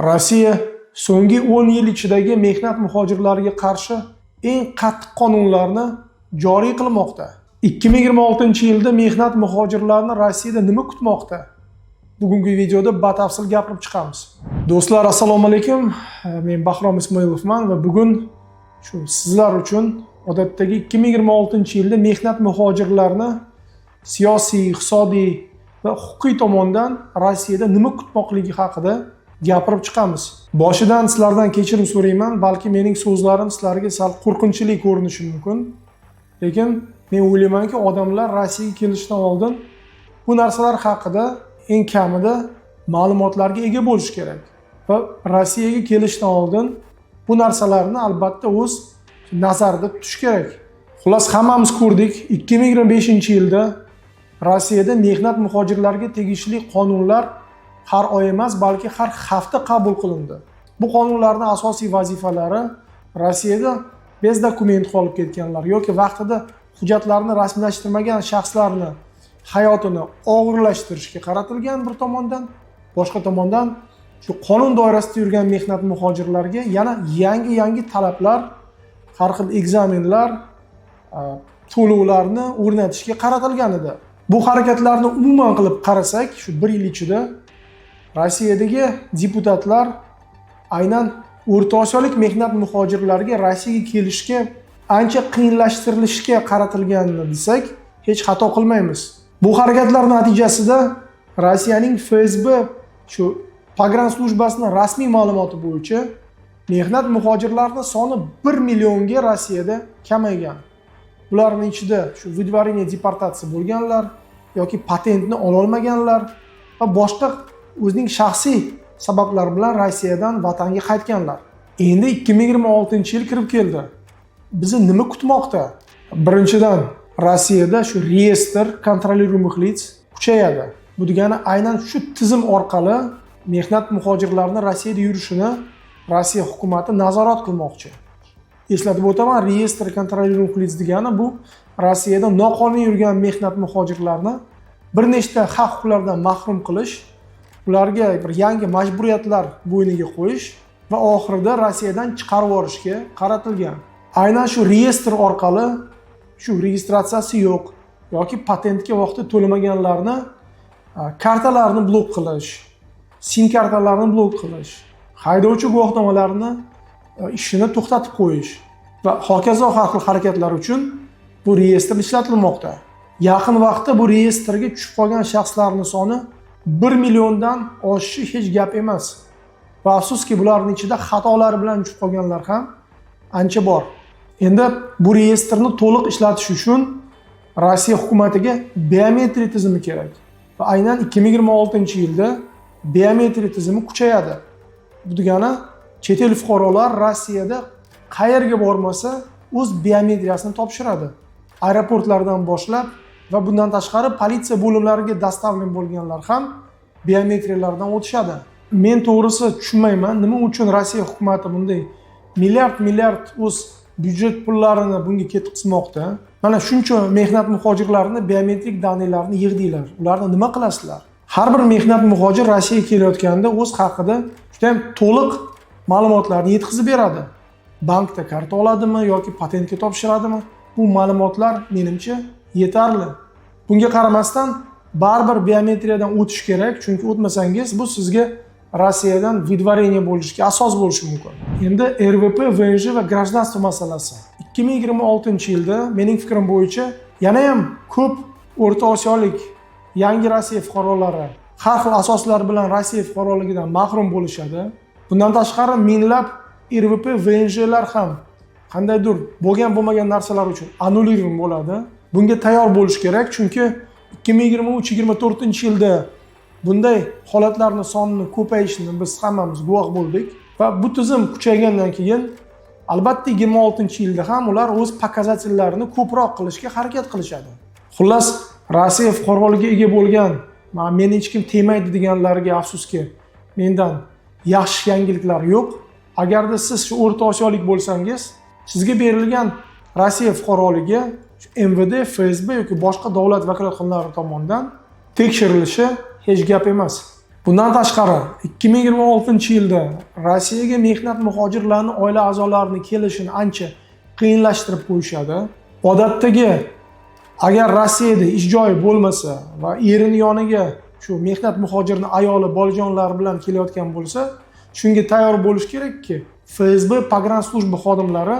Rossiya so'nggi 10 yil ichidagi mehnat muhojirlariga qarshi eng qattiq qonunlarni joriy qilmoqda. 2026-yilda mehnat muhojirlarini Rossiyada nima kutmoqda? Bugungi videoda batafsil gapirib chiqamiz. Do'stlar, assalomu alaykum. Men Bahrom Ismoilovman va bugun sizlar uchun odatdagi 2026-yilda mehnat muhojirlarini siyosiy, iqtisodiy va huquqiy tomondan Rossiyada nima kutmoqligi haqida gapirib chiqamiz. Boshidan sizlardan kechirim so'rayman, balki mening so'zlarim sizlarga sal qo'rqinchli ko'rinishi mumkin. Lekin men o'ylaymanki, odamlar Rossiyaga kelishdan oldin bu narsalar haqida eng kamida ma'lumotlarga ega bo'lish kerak. Va Rossiyaga kelishdan oldin bu narsalarni albatta o'z nazarda tutish kerak. Xullas, hammamiz ko'rdik, 2025-yilda Rossiyada mehnat muhojirlariga tegishli qonunlar har oy emas, balki har hafta qabul qilindi. Bu qonunlarning asosiy vazifalari Rossiyada bez dokument qolib ketganlar yoki vaqtida hujjatlarini rasmiylashtirmagan shaxslarni hayotini og'irlashtirishga qaratilgan bir tomondan, boshqa tomondan shu qonun doirasida yurgan mehnat muhojirlarga yana yangi talablar, har xil ekzamenlar, to'lovlarni o'rnatishga qaratilgan edi. Bu harakatlarni umuman qilib qarasak, shu 1 yil ichida Rossiyadagi deputatlar aynan O'rta Osiyolik mehnat muhojirlariga Rossiyaga kelishga ancha qiyinlashtirilishiga qaratilganini desak, hech xato qilmaymiz. Bu harakatlar natijasida Rossiyaning FSB shu Pogran slujbasining rasmiy ma'lumoti bo'yicha mehnat muhojirlarining soni 1 millionga Rossiyada kamaygan. Bularning ichida shu выдворение deportatsiya bo'lganlar yoki patentni ola olmaganlar va boshqa o'zining shaxsiy sabablar bilan Rossiyadan vatanga qaytganlar. Endi 2026-yil kirib keldi. Bizni nima kutmoqda? Birinchidan, Rossiyada shu reyestr kontrolируемых лиц kuchayadi. Bu degani aynan shu tizim orqali mehnat muhojirlarning Rossiyada yurishini Rossiya hukumati nazorat qilmoqchi. Eslatib o'taman, reyestr kontrolируемых лиц degani bu Rossiyada noqonuniy yurgan mehnat muhojirlarni bir nechta haq-huquqlardan mahrum qilish, ularga bir yangi majburiyatlar bo'yniga qo'yish va oxirida Rossiyadan chiqarib yuborishga qaratilgan. Aynan shu reyestr orqali shu registratsiyasi yo'q yoki patentga vaqtida to'lamaganlarni kartalarini blok qilish, SIM kartalarini blok qilish, haydovchi guvohnomalarini ishini to'xtatib qo'yish va hokazo har xil harakatlar uchun bu reyestr ishlatilmoqda. Yaqin vaqtda bu reyestrga tushib qolgan shaxslarning soni 1 milliondan oshishi hech gap emas. Va afsuski, bularning ichida xatolar bilan tushib qolganlar ham ancha bor. Endi bu reyestrni to'liq ishlatish uchun Rossiya hukumatiga biometriya tizimi kerak. Va aynan 2026-yilda biometriya tizimi kuchayadi. Bu degani chet el fuqarolar Rossiyada qayerga bormasa o'z biometriyasini topshiradi. Aeroportlardan boshlab va bundan tashqari politsiya bo'limlariga dastavlen bo'lganlar ham biometriyalardan o'tishadi. Men to'g'risi tushunmayman, nima uchun Rossiya hukumati bunday milliard o'z byudjet pullarini bunga ketkizmoqda. Mana shuncha mehnat muhojirlarini biometrik daniylarni yig'dinglar. Ularni nima qilasizlar? Har bir mehnat muhojir Rossiyaga kelayotganda o'z haqida juda ham to'liq ma'lumotlarni yetkazib beradi. Bankda karta oladimi yoki patentga topshiradimi? Bu ma'lumotlar menimcha yetarli. Bunga qaramasdan baribir biometriyadan o'tish kerak, chunki o'tmasangiz bu sizga Rossiyadan выдворение bo'lishga asos bo'lishi mumkin. Endi RVP, VNJ va гражданство masalasi. 2026-yilda mening fikrim bo'yicha yana ham ko'p O'rta Osiyolik yangi Rossiya fuqarolari har xil asoslar bilan Rossiya fuqaroligidan mahrum bo'lishadi. Bundan tashqari minglab RVP, VNJlar ham qandaydir bo'lmagan narsalar uchun annullирован bo'ladi. Bunga tayyor bo'lish kerak, chunki 2023-24-yilda bunday holatlarning sonining ko'payishini biz hammamiz guvoh bo'ldik va bu tizim kuchaygandan keyin albatta 26-yilda ham ular o'z показательlarini ko'proq qilishga harakat qilishadi. Xullas, Rossiya fuqaroligiga ega bo'lgan, meni hech kim tegmaydi deganlarga afsuski mendan yaxshi yangiliklar yo'q. Agarda siz shu O'rta Osiyolik bo'lsangiz, sizga berilgan Rossiya fuqaroligiga MVD, FSB yoki boshqa davlat vakolatxonalari tomonidan tekshirilishi hech gap emas. Bundan tashqari 2026-yilda Rossiyaga mehnat muhojirlarning oila a'zolarini kelishini ancha qiyinlashtirib qo'yishadi. Odatdagi agar Rossiyada ish joyi bo'lmasa va erining yoniga shu mehnat muhojirning ayoli bolajonlari bilan kelayotgan bo'lsa, shunga tayyor bo'lish kerakki, FSB pogranslujba xodimlari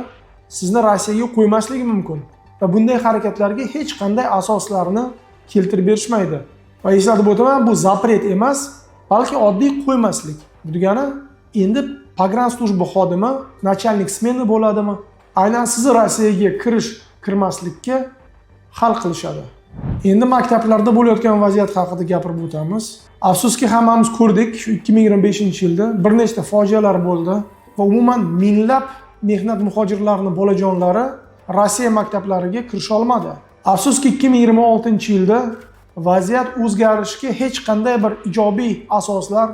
sizni Rossiyaga qo'ymasligi mumkin va bunday harakatlarga hech qanday asoslarni keltirib berishmaydi. Va eslatib o'taman, bu zapret emas, balki oddiy qo'ymaslik. Bu degani endi pogranslujba xodimi nachalnik smena bo'ladimi? Aynan sizni Rossiyaga kirmaslikka hal qilishadi. Endi maktablarda bo'layotgan vaziyat haqida gapirib o'tamiz. Afsuski hammamiz ko'rdik, shu 2025-yilda bir nechta fojialar bo'ldi va umuman minglab mehnat muhojirlarining bolajonlari Rossiya maktablariga kirisha olmadi. Afsuski 2026-yilda vaziyat o'zgarishiga hech qanday bir ijobiy asoslar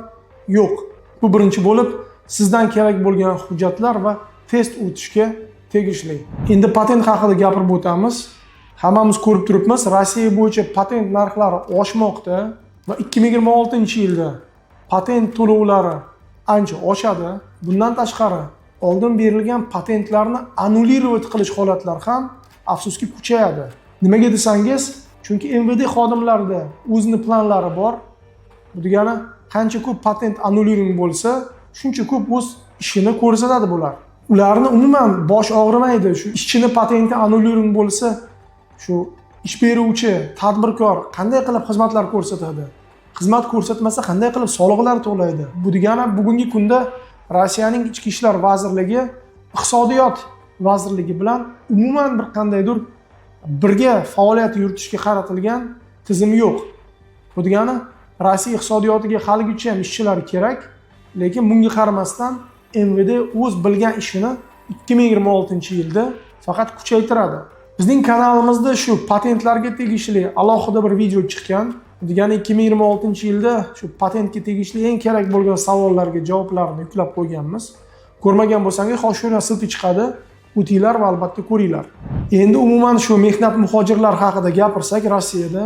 yo'q. Bu birinchi bo'lib sizdan kerak bo'lgan hujjatlar va test o'tishga tegishli. Endi patent haqida gapirib o'tamiz. Hammamiz ko'rib turibmiz, Rossiya bo'yicha patent narxlari oshmoqda va 2026-yilda patent to'lovlari ancha oshadi. Bundan tashqari, oldin berilgan patentlarni annullировать qilish holatlari ham afsuski kuchayadi. Nimaga desangiz, chunki MVD xodimlarida o'zining planlari bor. Bu degani, qancha ko'p patent annullирован bo'lsa, shuncha ko'p o'z ishini ko'rsatadi bular. Ularni umuman bosh og'rimaydi. Shu ishchini patenti annullирован bo'lsa, shu ish beruvchi tadbirkor qanday qilib xizmatlar ko'rsatadi? Xizmat ko'rsatmasa qanday qilib soliqlar to'laydi? Bu degani bugungi kunda Rossiyaning ichki ishlar vazirligi iqtisodiyot vazirligi bilan umuman bir qandaydir birga faoliyat yuritishga qaratilgan tizim yo'q. Bu degani Rossiya iqtisodiyotiga haligacha ham ishchilar kerak, lekin bunga qaramasdan MVD o'z bilgan ishini 2026-yilda faqat kuchaytiradi. Bizning kanalimizda shu patentlarga tegishli alohida bir video chiqqan. Degani 2026-yilda shu patentga tegishli eng kerak bo'lgan savollarga javoblarni yuklab qo'yganmiz. Ko'rmagan bo'lsangiz, hozir silti chiqadi, o'tinglar va albatta ko'ringlar. Endi umuman shu mehnat muhojirlar haqida gapirsak, Rossiyada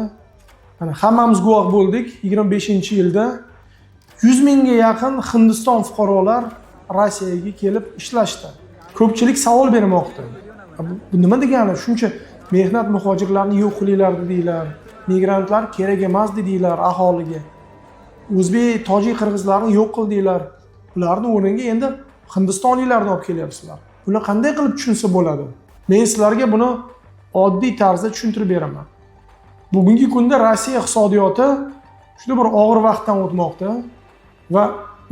mana hammamiz guvoh bo'ldik, 25-yilda 100 mingga yaqin Hindiston fuqarolar Rossiyaga kelib ishlashdi. Ko'pchilik savol bermoqda. Bu nima degani? Shuncha mehnat muhojirlarni yo'q qilinglar dedinglar. Migrantlar kerak emas dedinglar aholiga. O'zbek, tojik, qirg'izlarni yo'q qildinglar. Ularning o'rniga endi hindistonliklarni olib kelyapsizlar. Buni qanday qilib tushunsa bo'ladi? Men sizlarga buni oddiy tarzda tushuntirib beraman. Bugungi kunda Rossiya iqtisodiyoti juda bir og'ir vaqtdan o'tmoqda va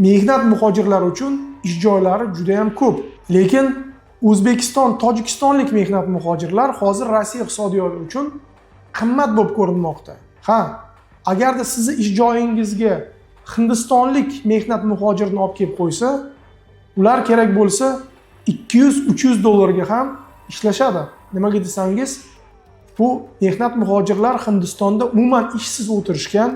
mehnat muhojirlari uchun ish joylari juda ham ko'p. Lekin O'zbekiston, Tojikistonlik mehnat muhojirlar hozir Rossiya iqtisodiyoti uchun qimmat bo'lib ko'rinmoqda. Ha, agarda sizni ish joyingizga Hindistonlik mehnat muhojirini olib kelib qo'ysa, ular kerak bo'lsa 200-300 dollarga ham ishlashadi. Nimaga desangiz, bu mehnat muhojirlar Hindistonda umuman ishsiz o'tirishgan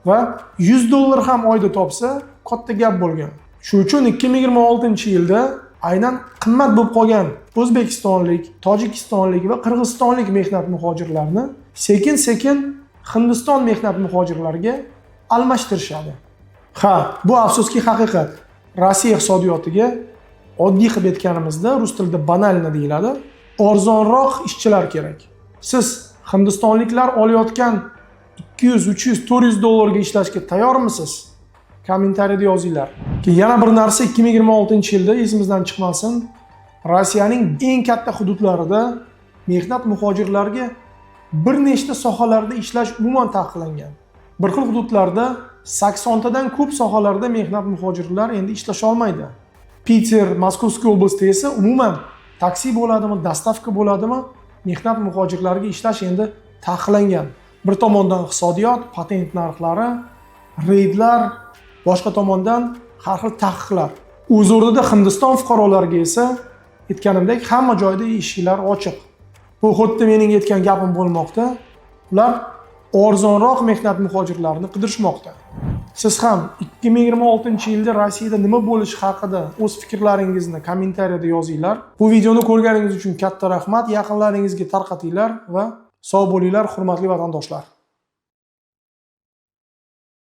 va 100 dollar ham oyda topsa, katta gap bo'lgan. Shu uchun 2026-yilda aynan qimmat bo'lib qolgan O'zbekistonlik, Tojikistonlik va Qirg'izistonlik mehnat muhojirlarni sekin-sekin Hindiston mehnat muhojirlariga almashtirishadi. Ha, bu afsuski haqiqat. Rossiya iqtisodiyotiga oddiy qilib aytganimizda, rus tilida banalni deyiladi, arzonroq ishchilar kerak. Siz hindistonliklar olayotgan 200, 300, 400 dollarga ishlashga tayyormisiz? Kommentariyada yozinglar. Yana bir narsa 2026-yilda esimizdan chiqmasin. Rossiyaning eng katta hududlarida mehnat muhojirlarga bir nechta sohalarda ishlash umuman taqiqlangan. Bir xil hududlarda 80 tadan ko'p sohalarda mehnat muhojirlar endi ishlasha olmaydi. Piter, Moskovskiy oblastida esa umuman taksi bo'ladimi, dostavka bo'ladimi, mehnat muhojirlariga ishlash endi taqiqlangan. Bir tomondan iqtisodiyot, patent narxlari, reydlar, boshqa tomondan har xil taqiqlar. O'z o'rnida Hindiston fuqarolariga esa aytganimdek hamma joyda eshiklar ochiq. Bu xuddi mening aytgan gapim bo'lmoqda. Ular arzonroq mehnat muhojirlarini qidirishmoqda. Siz ham 2026-yilda Rossiyada nima bo'lishi haqida o'z fikrlaringizni kommentariyada yozinglar. Bu videoni ko'rganingiz uchun katta rahmat. Yaqinlaringizga tarqatinglar va sog' bo'linglar, hurmatli vatandoshlar.